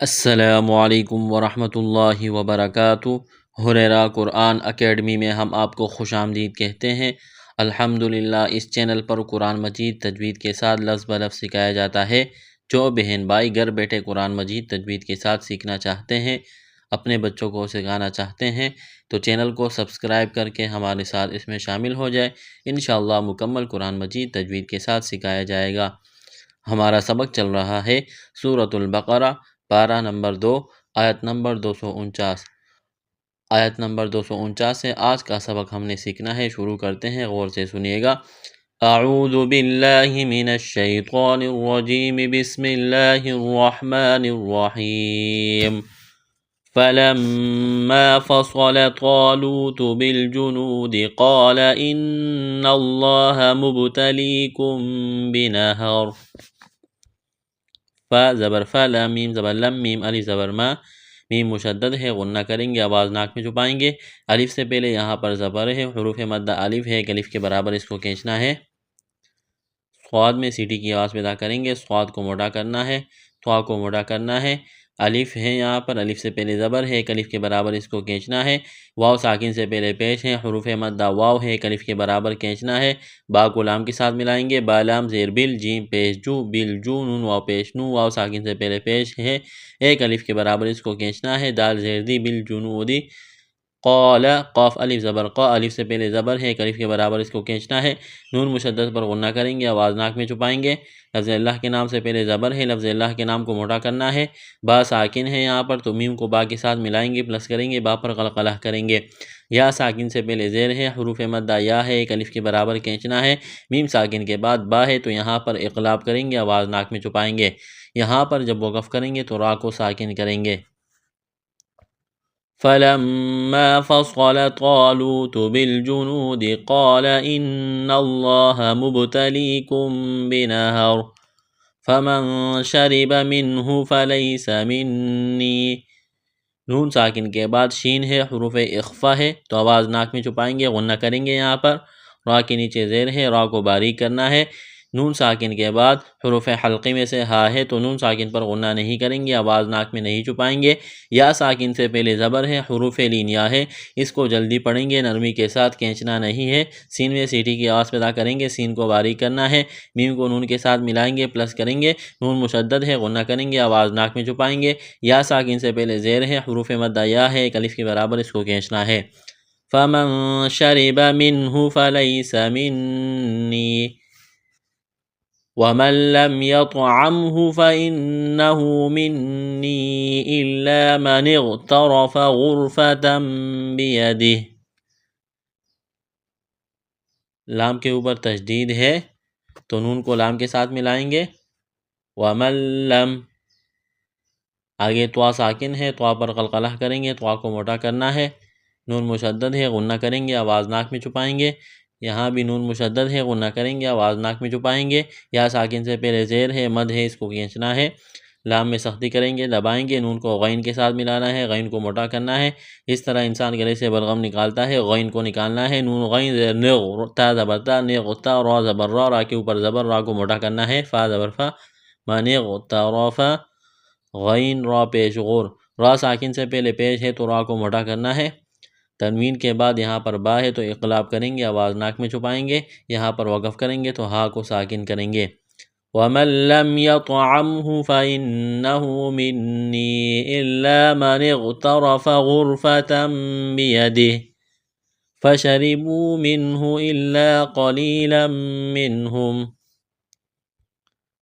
السلام علیکم ورحمۃ اللہ وبرکاتہ۔ ہریرہ قرآن اکیڈمی میں ہم آپ کو خوش آمدید کہتے ہیں۔ الحمدللہ اس چینل پر قرآن مجید تجوید کے ساتھ لفظ بلفظ سکھایا جاتا ہے۔ جو بہن بھائی گھر بیٹھے قرآن مجید تجوید کے ساتھ سیکھنا چاہتے ہیں، اپنے بچوں کو سکھانا چاہتے ہیں، تو چینل کو سبسکرائب کر کے ہمارے ساتھ اس میں شامل ہو جائے۔ انشاءاللہ مکمل قرآن مجید تجوید کے ساتھ سکھایا جائے گا۔ ہمارا سبق چل رہا ہے سورۃ البقرہ، پارہ نمبر 2، آیت نمبر 249۔ آیت نمبر 249 سے آج کا سبق ہم نے سیکھنا ہے۔ شروع کرتے ہیں، غور سے سنیے گا۔ اعوذ باللہ من الشیطان الرجیم، بسم اللہ الرحمن الرحیم۔ فلما فصل طالوت بالجنود قال ان اللہ مبتلیکم بنہر۔ فا زبر فا، لام میم زبر لم، میم الف زبر ما، میم مشدد ہے، غنہ کریں گے، آواز ناک میں چھپائیں گے۔ الف سے پہلے یہاں پر زبر ہے، حروف مدہ الف ہے، ایک الف کے برابر اس کو کھینچنا ہے۔ صاد میں سیٹی کی آواز پیدا کریں گے، صاد کو موٹا کرنا ہے، طا کو موٹا کرنا ہے۔ الف ہے یہاں پر، الف سے پہلے زبر ہے، ایک الف کے برابر اس کو کھینچنا ہے۔ واو ساکن سے پہلے پیش ہے، حروف مدہ واو ہے، ایک الف کے برابر کھینچنا ہے۔ با کو لام کے ساتھ ملائیں گے، با لام زیر بل، جیم پیش جو، بل جو، نون واو پیش نو، واو ساکن سے پہلے پیش ہے، ایک الف کے برابر اس کو کھینچنا ہے۔ دال زیر دی، بل جنودی۔ قال، قاف الف زبر قا، الف سے پہلے زبر ہے، ایک الف کے برابر اس کو کھینچنا ہے۔ نون مشدد پر غنہ کریں گے، آواز ناک میں چھپائیں گے۔ لفظ اللہ کے نام سے پہلے زبر ہے، لفظ اللہ کے نام کو موٹا کرنا ہے۔ با ساکن ہے یہاں پر، تو میم کو با کے ساتھ ملائیں گے، پلس کریں گے، با پر قلقلہ کریں گے۔ یا ساکن سے پہلے زیر ہے، حروف مدہ یا ہے، ایک الف کے برابر کھینچنا ہے۔ میم ساکن کے بعد با ہے، تو یہاں پر اقلاب کریں گے، آواز ناک میں چھپائیں گے۔ یہاں پر جب وقف کریں گے تو را کو ساکن کریں گے۔ فلما فصل طالوت بالجنود قال ان اللہ مبتلیکم بنہر فمن شرب منہ فلیس منی۔ نون ساکن کے بعد شین ہے، حروف اخفا ہے، تو آواز ناک میں چھپائیں گے، غنہ کریں گے۔ یہاں پر را کے نیچے زیر ہے، را کو باریک کرنا ہے۔ نون ساکن کے بعد حروف حلقی میں سے ہا ہے، تو نون ساکن پر غنہ نہیں کریں گے، آواز ناک میں نہیں چھپائیں گے۔ یا ساکن سے پہلے زبر ہے، حروف لینیا ہے، اس کو جلدی پڑھیں گے، نرمی کے ساتھ کھینچنا نہیں ہے۔ سین میں سیٹی کی آواز پیدا کریں گے، سین کو باریک کرنا ہے۔ میم کو نون کے ساتھ ملائیں گے، پلس کریں گے، نون مشدد ہے، غنہ کریں گے، آواز ناک میں چھپائیں گے۔ یا ساکن سے پہلے زیر ہے، حروف مدہ یا ہے، ایک الف کے برابر اس کو کھینچنا ہے۔ فمن شرب منہ فلیس منی ومن لم يطعمه فإنه مني إلا من اغترف غرفة بيده۔ لام کے اوپر تشدید ہے، تو نون کو لام کے ساتھ ملائیں گے۔ ومن لم، آگے طوا ساکن ہے، طوا پر قلقلہ کریں گے، طوا کو موٹا کرنا ہے۔ نون مشدد ہے، غنہ کریں گے، آواز ناک میں چھپائیں گے۔ یہاں بھی نون مشدد ہے، غنہ کریں گے، آواز ناک میں چھپائیں گے۔ یا ساکن سے پہلے زیر ہے، مد ہے، اس کو کھینچنا ہے۔ لام میں سختی کریں گے، دبائیں گے، نون کو غین کے ساتھ ملانا ہے، غین کو موٹا کرنا ہے۔ اس طرح انسان گلے سے بلغم نکالتا ہے، غین کو نکالنا ہے۔ نون غین زیر نغ، تا زبر تا، نغ تا، را زبر را، را کے اوپر زبر، را کو موٹا کرنا ہے۔ فا زبر فا، منغ طرف، غین را پیش غور، را ساکن سے پہلے پیش ہے، تو را کو موٹا کرنا ہے۔ تنوین کے بعد یہاں پر با ہے، تو اقلاب کریں گے، آواز ناک میں چھپائیں گے۔ یہاں پر وقف کریں گے تو ہا کو ساکن کریں گے۔ وَمَن لَّمْ يَطْعَمْهُ فَإِنَّهُ مِنِّي إِلَّا مَنِ اغْتَرَفَ غُرْفَةً بِيَدِهِ فَشَرِبُوا مِنْهُ إِلَّا قَلِيلًا مِّنْهُمْ۔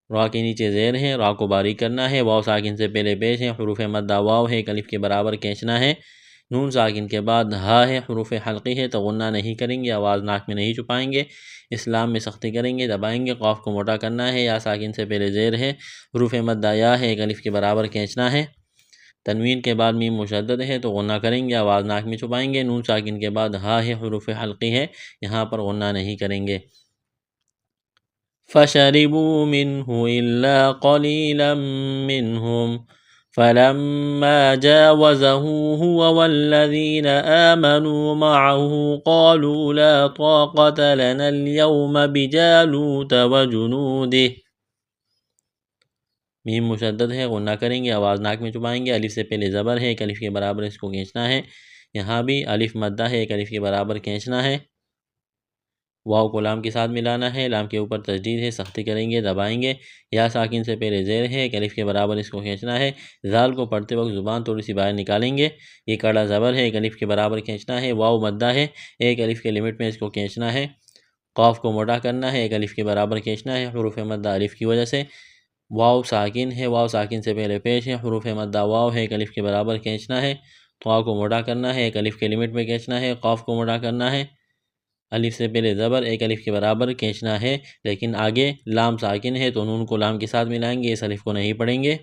را کے نیچے زیر ہے، را کو باریک کرنا ہے، واو ساکن سے پہلے پیش ہے، حروف مدہ واو ہے، ایک الف کے برابر کھینچنا ہے۔ نون ساکن کے بعد ہا ہے، حروف حلقی ہے، تو غنہ نہیں کریں گے، آواز ناک میں نہیں چھپائیں گے۔ اسلام میں سختی کریں گے، دبائیں گے، قاف کو موٹا کرنا ہے۔ یا ساکن سے پہلے زیر ہے، حروف مدہ یا ہے، ایک الف کے برابر کھینچنا ہے۔ تنوین کے بعد میم مشدد ہے، تو غنہ کریں گے، آواز ناک میں چھپائیں گے۔ نون ساکن کے بعد ہا ہے، حروف حلقی ہے، یہاں پر غنہ نہیں کریں گے۔ فَشَرِبُوا مِنْهُ إِلَّا قَلِيلًا مِّنْهُمْ فَلَمَّا جَاوَزَهُ هُوَ وَالَّذِينَ آمَنُوا مَعَهُ قَالُوا لَا طَاقَةَ لَنَا الْيَوْمَ بِجَالُوتَ وَجُنُودِهِ۔ میم مشدد ہے، غنہ کریں گے، آواز ناک میں چھپائیں گے، الف سے پہلے زبر ہے، ایک الف کے برابر اس کو کھینچنا ہے، یہاں بھی الف مدہ ہے، ایک الف کے برابر کھینچنا ہے، واو کو لام کے ساتھ ملانا ہے، لام کے اوپر تشدید ہے، سختی کریں گے، دبائیں گے، یا ساکن سے پہلے زیر ہے، ایک الف کے برابر اس کو کھینچنا ہے، زال کو پڑھتے وقت زبان تھوڑی سی باہر نکالیں گے، یہ کڑا زبر ہے، ایک الف کے برابر کھینچنا ہے، واو مدہ ہے، ایک الف کے لمٹ میں اس کو کھینچنا ہے، قاف کو موٹا کرنا ہے، ایک الف کے برابر کھینچنا ہے، حروف مدہ الف کی وجہ سے، واو ساکن ہے، واو ساکن سے پہلے پیش ہے، حروف مدہ واو ہے، ایک الف کے برابر کھینچنا ہے، طا کو موٹا کرنا ہے، ایک الف کے لمٹ میں کھینچنا ہے، قاف کو موٹا کرنا ہے، الف سے پہلے زبر، ایک الف کے برابر کھینچنا ہے، لیکن آگے لام ساکن ہے تو نون کو لام کے ساتھ ملائیں گے، اس الف کو نہیں پڑھیں گے،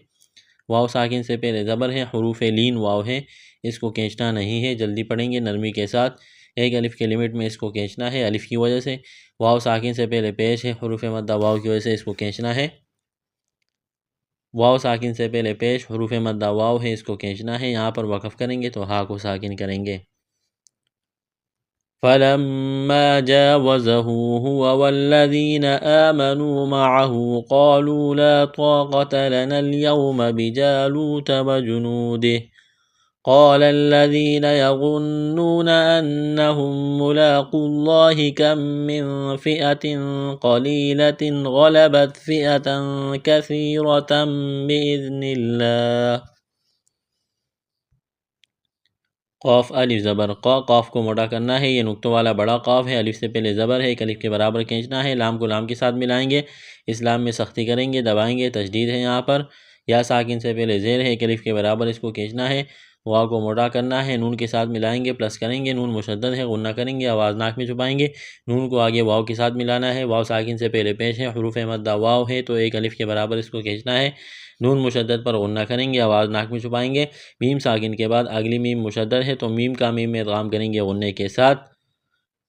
واو ساکن سے پہلے زبر ہے، حروف لین واو ہے، اس کو کھینچنا نہیں ہے، جلدی پڑھیں گے نرمی کے ساتھ، ایک الف کے لمٹ میں اس کو کھینچنا ہے، الف کی وجہ سے، واو ساکن سے پہلے پیش ہے، حروف مدہ واو کی وجہ سے اس کو کھینچنا ہے، واو ساکن سے پہلے پیش، حروف مدہ واو ہے، اس کو کھینچنا ہے، یہاں پر وقف کریں گے تو ہا کو ساکن کریں گے۔ فَلَمَّا جَاوَزَهُ هُوَ وَالَّذِينَ آمَنُوا مَعَهُ قَالُوا لَا طَاقَةَ لَنَا الْيَوْمَ بِجَالُوتَ وَجُنُودِهِ قال الذين يظنون أنهم ملاقو الله كم من فئة قليلة غلبت فئة كثيرة بإذن الله۔ قاف الف زبر قا، قاف کو موٹا کرنا ہے، یہ نقطوں والا بڑا قاف ہے، الف سے پہلے زبر ہے، ایک الف کے برابر کھینچنا ہے، لام کو لام کے ساتھ ملائیں گے، اس لام میں سختی کریں گے، دبائیں گے، تشدید ہے یہاں پر، یا ساکن سے پہلے زیر ہے، ایک الف کے برابر اس کو کھینچنا ہے، واو کو موٹا کرنا ہے، نون کے ساتھ ملائیں گے، پلس کریں گے، نون مشدد ہے، غنہ کریں گے، آواز ناک میں چھپائیں گے، نون کو آگے واو کے ساتھ ملانا ہے، واو ساکن سے پہلے پیش ہے، حروف مدہ واو ہے تو ایک الف کے برابر اس کو کھینچنا ہے، نون مشدد پر غنہ کریں گے، آواز ناک میں چھپائیں گے، میم ساکن کے بعد اگلی میم مشدد ہے تو میم کا میم میں ادغام کریں گے غنے کے ساتھ،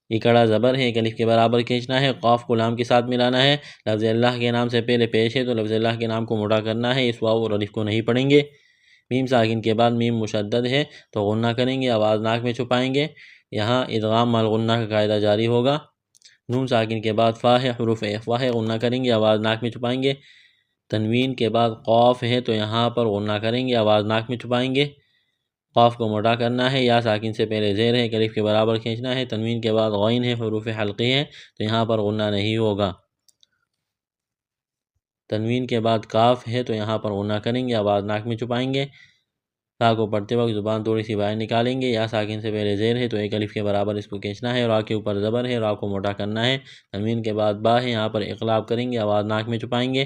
یہ کڑا زبر ہے، ایک الف کے برابر کھینچنا ہے، قاف کو لام کے ساتھ ملانا ہے، لفظ اللہ کے نام سے پہلے پیش ہے تو لفظ اللہ کے نام کو موٹا کرنا ہے، اس واو اور الف کو نہیں پڑھیں گے، میم ساکن کے بعد میم مشدد ہے تو غنہ کریں گے، آواز ناک میں چھپائیں گے، یہاں ادغام مع الغنہ کا قاعدہ جاری ہوگا، نون ساکن کے بعد فا ہے، حروف اخفا ہے، غنہ کریں گے، آواز ناک میں چھپائیں گے، تنوین کے بعد قاف ہے تو یہاں پر غنہ کریں گے، آواز ناک میں چھپائیں گے، قاف کو موٹا کرنا ہے، یا ساکن سے پہلے زیر ہے، ایک الف کے برابر کھینچنا ہے، تنوین کے بعد غین ہے، حروف حلقی ہے تو یہاں پر غنہ نہیں ہوگا، تنوین کے بعد کاف ہے تو یہاں پر غنہ کریں گے، آواز ناک میں چھپائیں گے، تا کو پڑھتے وقت زبان تھوڑی سی باہر نکالیں گے، یا ساکن سے پہلے زیر ہے تو ایک الف کے برابر اس کو کھینچنا ہے، را کے اوپر زبر ہے، را کو موٹا کرنا ہے، تنوین کے بعد با ہے، یہاں پر اقلاب کریں گے، آواز ناک میں چھپائیں گے،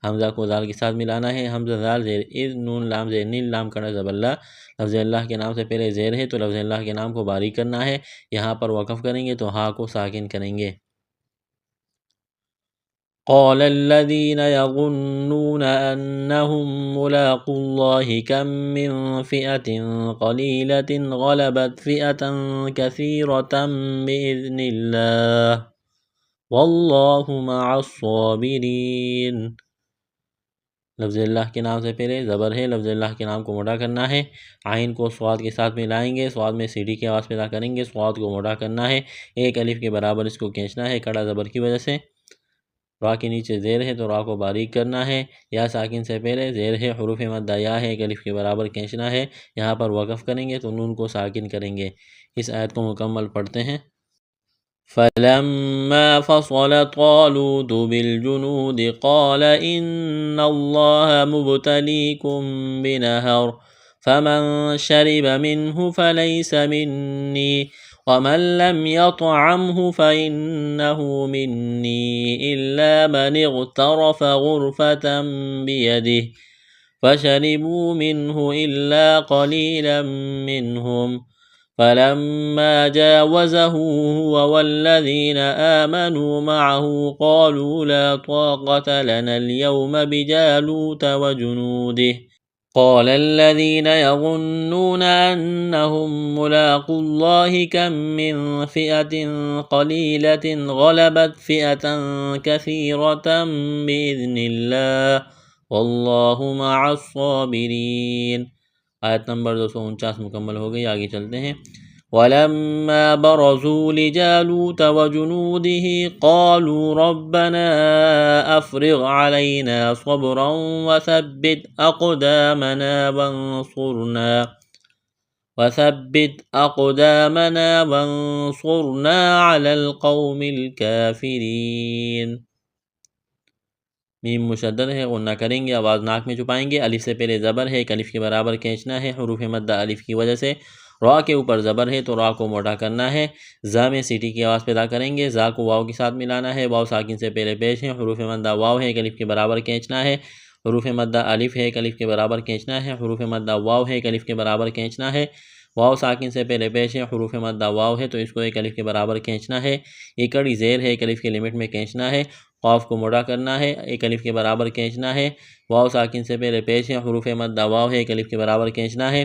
حمزہ کو زال کے ساتھ ملانا ہے، حمزہ زال زیر اذ، نون لام زیر نیل، لام کڑا زبر اللہ، لفظ اللہ کے نام سے پہلے زیر ہے تو لفظ اللہ کے نام کو باریک کرنا ہے، یہاں پر وقف کریں گے تو ہا کو ساکن کریں گے۔ قال الذين يظنون أنهم ملاقو الله كم من فئة قليلة غلبت فئة كثيرة بإذن الله والله مع الصابرين۔ لفظ اللہ کے نام سے پہلے زبر ہے، لفظ اللہ کے نام کو موٹا کرنا ہے، عین کو صاد کے ساتھ ملائیں گے، صاد میں سیڑھی کی آواز پیدا کریں گے، صاد کو موٹا کرنا ہے، ایک الف کے برابر اس کو کھینچنا ہے، کڑا زبر کی وجہ سے، را کے نیچے زیر ہے تو را کو باریک کرنا ہے، یا ساکن سے پہلے زیر ہے، حروف مدہ یا ہے، ایک الف کے برابر کھینچنا ہے، یہاں پر وقف کریں گے تو نون کو ساکن کریں گے۔ اس آیت کو مکمل پڑھتے ہیں۔ فَلَمَّا فَصَلَ طَالُوتُ بِالْجُنُودِ قَالَ إِنَّ اللَّهَ مُبْتَلِيكُم بِنَهَرٍ فَمَن شَرِبَ مِنْهُ فَلَيْسَ مِنِّي وَمَن لَّمْ يَطْعَمْهُ فَإِنَّهُ مِنِّي إِلَّا مَنِ اغْتَرَفَ غُرْفَةً بِيَدِهِ فَشَرِبُوا مِنْهُ إِلَّا قَلِيلًا مِّنْهُمْ فَلَمَّا جَاوَزَهُ هُوَ وَالَّذِينَ آمَنُوا مَعَهُ قَالُوا لَا طَاقَةَ لَنَا الْيَوْمَ بِجَالُوتَ وَجُنُودِهِ قال الذين يظنون أنهم ملاقو الله كم من فئة قليلة غلبت فئة كثيرة بإذن الله والله مع الصابرين۔ آیت نمبر 249 مکمل ہو گئی، آگے چلتے ہیں۔ ولما برزوا لجالوت وجنوده قالوا ربنا أفرغ علينا صبرا وثبت أقدامنا وانصرنا على القوم الكافرين۔ میم مشدد ہے، غنہ کریں گے، آواز ناک میں چھپائیں گے، الف سے پہلے زبر ہے، ایک الف کے برابر کھینچنا ہے، حروف مدہ الف کی وجہ سے، را کے اوپر زبر ہے تو را کو موٹا کرنا ہے، زا میں سیٹی کی آواز پیدا کریں گے، زا کو واو کے ساتھ ملانا ہے، واو ساکن سے پہلے پیش ہے، حروف مدہ واو ہے، ایک الف کے برابر کھینچنا ہے، حروف مدہ الف ہے، ایک الف کے برابر کھینچنا ہے، حروف مدہ واو ہے، ایک الف کے برابر کھینچنا ہے، واو ساکن سے پہلے پیش ہے، حروف مدہ واو ہے تو اس کو ایک الف کے برابر کھینچنا ہے، ایک کڑی زیر ہے، ایک الف کے لمٹ میں کھینچنا ہے، قاف کو موٹا کرنا ہے، ایک الف کے برابر کھینچنا ہے، واو ساکن سے پہلے پیش ہے، حروف مدہ واو ہے، ایک الف کے برابر کھینچنا ہے،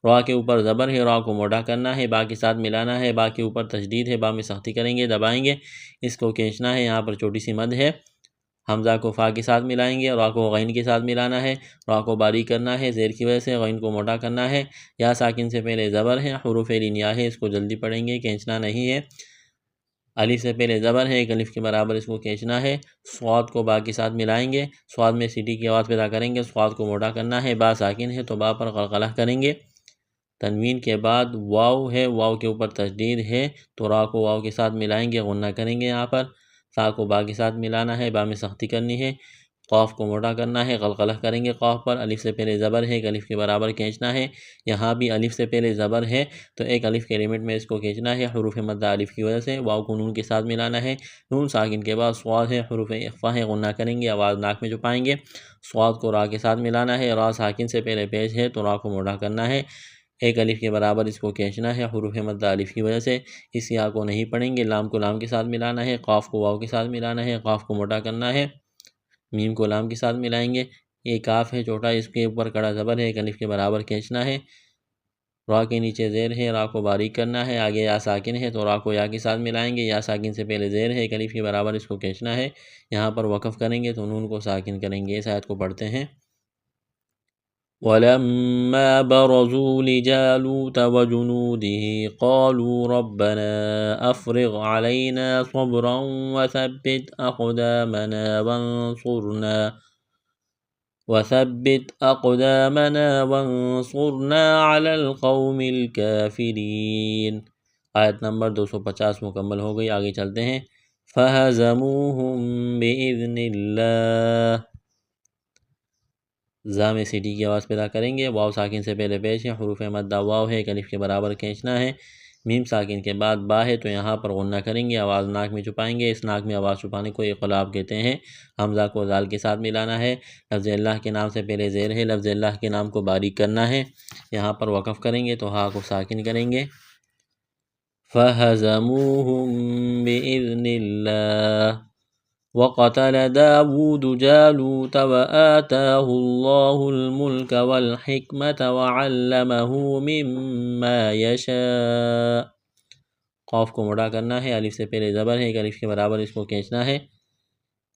را کے اوپر زبر ہے، را کو موٹا کرنا ہے، با کے ساتھ ملانا ہے، با کے اوپر تشدید ہے، با میں سختی کریں گے، دبائیں گے، اس کو کھینچنا ہے، یہاں پر چھوٹی سی مد ہے، حمزہ کو فا کے ساتھ ملائیں گے، را کو غین کے ساتھ ملانا ہے، را کو باریک کرنا ہے، زیر کی وجہ سے غین کو موٹا کرنا ہے، یا ساکن سے پہلے زبر ہے، حروف لینیا ہے، اس کو جلدی پڑھیں گے، کھینچنا نہیں ہے، الف سے پہلے زبر ہے، ایک الف کے برابر اس کو کھینچنا ہے، صاد کو با کے ساتھ ملائیں گے، صاد میں سیٹی کی آواز پیدا کریں گے، صاد کو موٹا کرنا ہے، با ساکن ہے تو با پر قلقلہ کریں گے، تنوین کے بعد واو ہے، واو کے اوپر تشدید ہے تو را کو واو کے ساتھ ملائیں گے، غنہ کریں گے، یہاں پر سا کو با کے ساتھ ملانا ہے، با میں سختی کرنی ہے، قاف کو موٹا کرنا ہے، قلقلہ کریں گے، قاف پر الف سے پہلے زبر ہے، ایک الف کے برابر کھینچنا ہے، یہاں بھی الف سے پہلے زبر ہے تو ایک الف کے لمٹ میں اس کو کھینچنا ہے، حروف مدہ الف کی وجہ سے، واو کو نون کے ساتھ ملانا ہے، نون ساکن کے بعد صاد ہے، حروف اخفا ہے، غنہ کریں گے، آواز ناک میں چھپائیں گے، صاد کو را کے ساتھ ملانا ہے، را ساکن سے پہلے پیش ہے تو را کو موٹا کرنا ہے، ایک الف کے برابر اس کو کھینچنا ہے، حروف مدہ الف کی وجہ سے، اس یا کو نہیں پڑھیں گے، لام کو لام کے ساتھ ملانا ہے، قاف کو واو کے ساتھ ملانا ہے، قاف کو موٹا کرنا ہے، میم کو لام کے ساتھ ملائیں گے، یہ کاف ہے چھوٹا، اس کے اوپر کڑا زبر ہے، ایک الف کے برابر کھینچنا ہے، را کے نیچے زیر ہے، را کو باریک کرنا ہے، آگے یا ساکن ہے تو را کو یا کے ساتھ ملائیں گے، یا ساکن سے پہلے زیر ہے، ایک الف کے برابر اس کو کھینچنا ہے، یہاں پر وقف کریں گے تو نون کو ساکن کریں گے، اس آیت کو پڑھتے ہیں۔ ولما برزوا لجالوت وجنوده قالوا ربنا أفرغ علينا صبرا وثبت أقدامنا وانصرنا على القوم الكافرين۔ آیت نمبر 250 مکمل ہو گئی، آگے چلتے ہیں۔ فَهَزَمُوهُم بِإِذْنِ اللَّهِ، زا میں سیٹی کی آواز پیدا کریں گے، واو ساکن سے پہلے پیش ہے، حروف مدہ واو ہے، ایک الف کے برابر کھینچنا ہے، میم ساکن کے بعد با ہے تو یہاں پر غنہ کریں گے، آواز ناک میں چھپائیں گے، اس ناک میں آواز چھپانے کو اقلاب کہتے ہیں، حمزہ کو ذال کے ساتھ ملانا ہے، لفظ اللہ کے نام سے پہلے زیر ہے، لفظ اللہ کے نام کو باریک کرنا ہے، یہاں پر وقف کریں گے تو ہا کو ساکن کریں گے، فَهَزَمُوهُم بِإِذْنِ اللَّهِ وَقَتَلَ دَاوُودُ جَالُوتَ وَآتَاهُ اللَّهُ الْمُلْكَ وَالْحِكْمَةَ وَعَلَّمَهُ مِمَّا يَشَاءُ، قاف کو موٹا کرنا ہے، الف سے پہلے زبر ہے، ایک الف کے برابر اس کو کھینچنا ہے،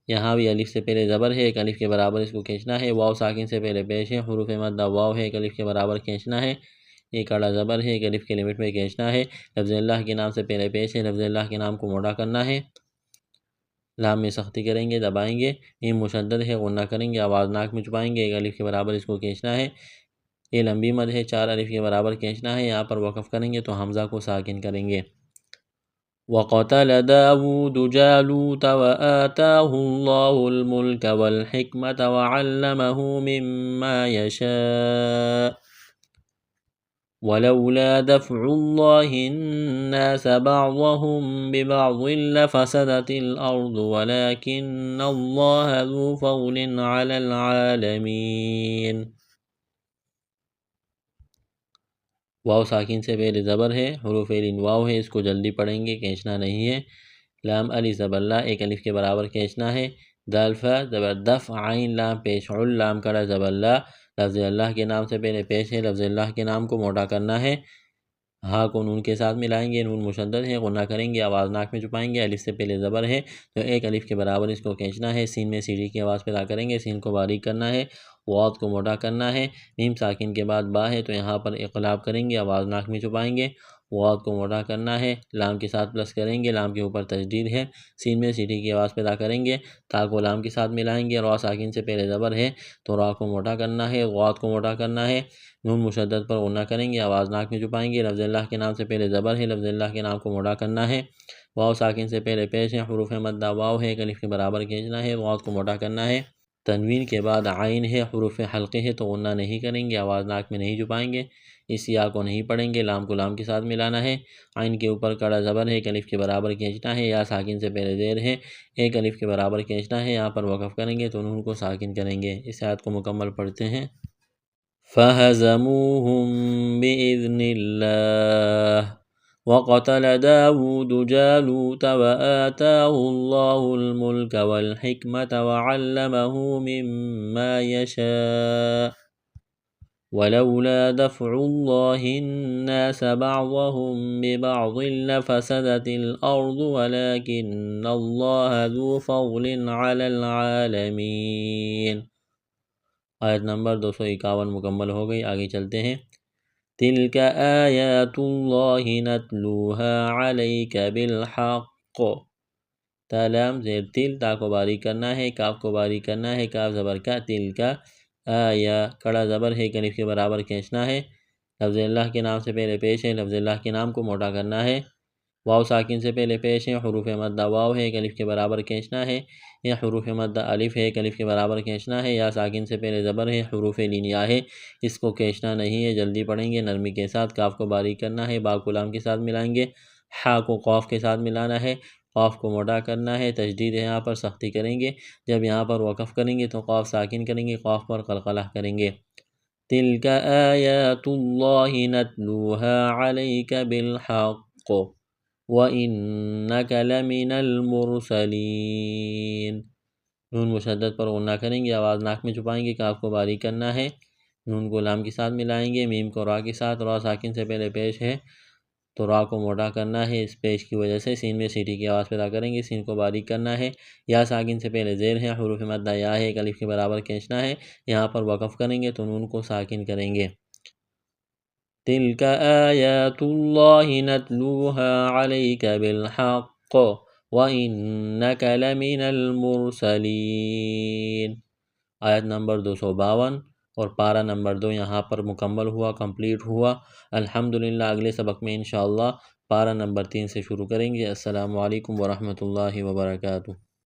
یہاں بھی الف سے پہلے زبر ہے، ایک الف کے برابر اس کو کھینچنا ہے، واو ساکن سے پہلے پیش ہے، حروف مدہ واو ہے، ایک الف کے برابر کھینچنا ہے، ایک اڑا زبر ہے، ایک الف کے لمٹ میں کھینچنا ہے، لفظ اللہ کے نام سے پہلے پیش ہے، لفظ اللہ کے نام کو موٹا کرنا ہے، لام میں سختی کریں گے، دبائیں گے، میم مشدد ہے، غنہ کریں گے، آواز ناک میں چھپائیں گے، ایک الف کے برابر اس کو کھینچنا ہے، یہ لمبی مد ہے، 4 الف کے برابر کھینچنا ہے، یہاں پر وقف کریں گے تو حمزہ کو ساکن کریں گے۔ وَقَتَلَ دَاوُودُ جَالُوتَ وَآتَاهُ اللَّهُ الْمُلْكَ وَالْحِكْمَةَ وَعَلَّمَهُ مِمَّا يَشَاءُ وَلَوْلَا دَفْعُ اللَّهِ النَّاسَ بَعْضَهُم بِبَعْضٍ لَفَسَدَتِ الْأَرْضُ وَلَكِنَّ اللَّهَ ذُو فَضْلٍ عَلَى الْعَالَمِينَ۔ واو ساکن سے پہلے زبر ہے، حروف لین واو ہے، اس کو جلدی پڑھیں گے، کھینچنا نہیں ہے، لام الف زبر لا، ایک الف کے برابر کھینچنا ہے، دال فا زبر دف، عین لام پیش عل، لام کڑا زبر لا، لفظ اللہ کے نام سے پہلے پیش ہے، لفظ اللہ کے نام کو موٹا کرنا ہے، ہا کو نون کے ساتھ ملائیں گے، نون مشدد ہے، غنہ کریں گے، آواز ناک میں چھپائیں گے، الف سے پہلے زبر ہے تو ایک الف کے برابر اس کو کھینچنا ہے، سین میں سیڑھی کی آواز پیدا کریں گے، سین کو باریک کرنا ہے، غوط کو موٹا کرنا ہے۔ میم ساکن کے بعد با ہے تو یہاں پر اقلاب کریں گے، آواز ناک میں چھپائیں گے، غوط کو موٹا کرنا ہے، لام کے ساتھ پلس کریں گے، لام کے اوپر تشدید ہے، سین میں سیٹی کی آواز پیدا کریں گے، تا کو لام کے ساتھ ملائیں گے، را ساکن سے پہلے زبر ہے تو را کو موٹا کرنا ہے، غوط کو موٹا کرنا ہے، نون مشدد پر غنہ کریں گے، آواز ناک میں چھپائیں گے، لفظ اللہ کے نام سے پہلے زبر ہے، لفظ اللہ کے نام کو موٹا کرنا ہے، واو ساکن سے پہلے پیش ہے، حروف مدہ واو ہے، الف کے برابر کھینچنا ہے، غوط کو موٹا کرنا ہے، تنوین کے بعد عین ہے، حروف حلقے ہے تو غنہ نہیں کریں گے، آواز ناک میں نہیں چھپائیں گے، اس یا کو نہیں پڑھیں گے، لام کو لام کے ساتھ ملانا ہے، عین کے اوپر کڑا زبر ہے، ایک الف کے برابر کھینچنا ہے، یا ساکن سے پہلے زیر ہے، ایک الف کے برابر کھینچنا ہے، یہاں پر وقف کریں گے تو نون کو ساکن کریں گے۔ اس آیت کو مکمل پڑھتے ہیں۔ فَهَزَمُوهُم بِإِذْنِ اللَّهِ وَقَتَلَ دَاوُودُ جَالُوتَ وَآتَاهُ اللَّهُ الْمُلْكَ وَالْحِكْمَةَ وَعَلَّمَهُ مِمَّا يَشَاءُ وَلَوْلَا دَفْعُ اللَّهِ النَّاسَ بَعْضَهُم بِبَعْضٍ لَفَسَدَتِ الْأَرْضُ وَلَكِنَّ اللَّهَ ذُو فَضْلٍ عَلَى الْعَالَمِينَ۔ آیت نمبر 251 مکمل ہو گئی، آگے چلتے ہیں۔ تِلْكَ آیَاتُ اللَّهِ نَتْلُوهَا عَلَيْكَ بِالْحَقِّ، تا لام زیر تل، تا کو باریک کرنا ہے، کاف کو باریک کرنا ہے، کاف زبر کا، تل کا آیا کڑا زبر ہے، ایک الف کے برابر کھینچنا ہے، لفظ اللہ کے نام سے پہلے پیش ہے، لفظ اللہ کے نام کو موٹا کرنا ہے، واو ساکن سے پہلے پیش ہے، حروف مدہ واو ہے، ایک الف کے برابر کھینچنا ہے، یا حروف مدہ الف ہے، ایک الف کے برابر کھینچنا ہے، یا ساکن سے پہلے زبر ہے، حروف لینیا ہے، اس کو کھینچنا نہیں ہے، جلدی پڑھیں گے، نرمی کے ساتھ، کاف کو باریک کرنا ہے، با کو لام کے ساتھ ملائیں گے، حا کو قاف کے ساتھ ملانا ہے، قاف کو موٹا کرنا ہے، تشدید ہے، یہاں پر سختی کریں گے، جب یہاں پر وقف کریں گے تو قاف ساکن کریں گے، قاف پر قلقلہ کریں گے۔ تِلْكَ آیَاتُ اللَّهِ نَتْلُوهَا عَلَيْكَ بِالْحَقِّ وَإِنَّكَ لَمِنَ الْمُرْسَلِينَ۔ نون مشدد پر غنہ کریں گے، آواز ناک میں چھپائیں گے، کاف کو باریک کرنا ہے، نون کو لام کے ساتھ ملائیں گے، میم کو را کے ساتھ، را ساکن سے پہلے پیش ہے تو را کو موٹا کرنا ہے، اس پیش کی وجہ سے سین میں سیٹی کی آواز پیدا کریں گے، سین کو باریک کرنا ہے، یا ساکن سے پہلے زیر ہے، حروف مدہ یا ہے، ایک الف کے برابر کھینچنا ہے، یہاں پر وقف کریں گے تو نون کو ساکن کریں گے۔ تِلْكَ آیَاتُ اللَّهِ نَتْلُوهَا عَلَيْكَ بِالْحَقِّ وَإِنَّكَ لَمِنَ الْمُرْسَلِينَ۔ آیت نمبر 252 اور پارہ نمبر 2 یہاں پر مکمل ہوا، کمپلیٹ ہوا۔ الحمدللہ اگلے سبق میں انشاءاللہ پارہ نمبر 3 سے شروع کریں گے۔ السلام علیکم ورحمۃ اللہ وبرکاتہ۔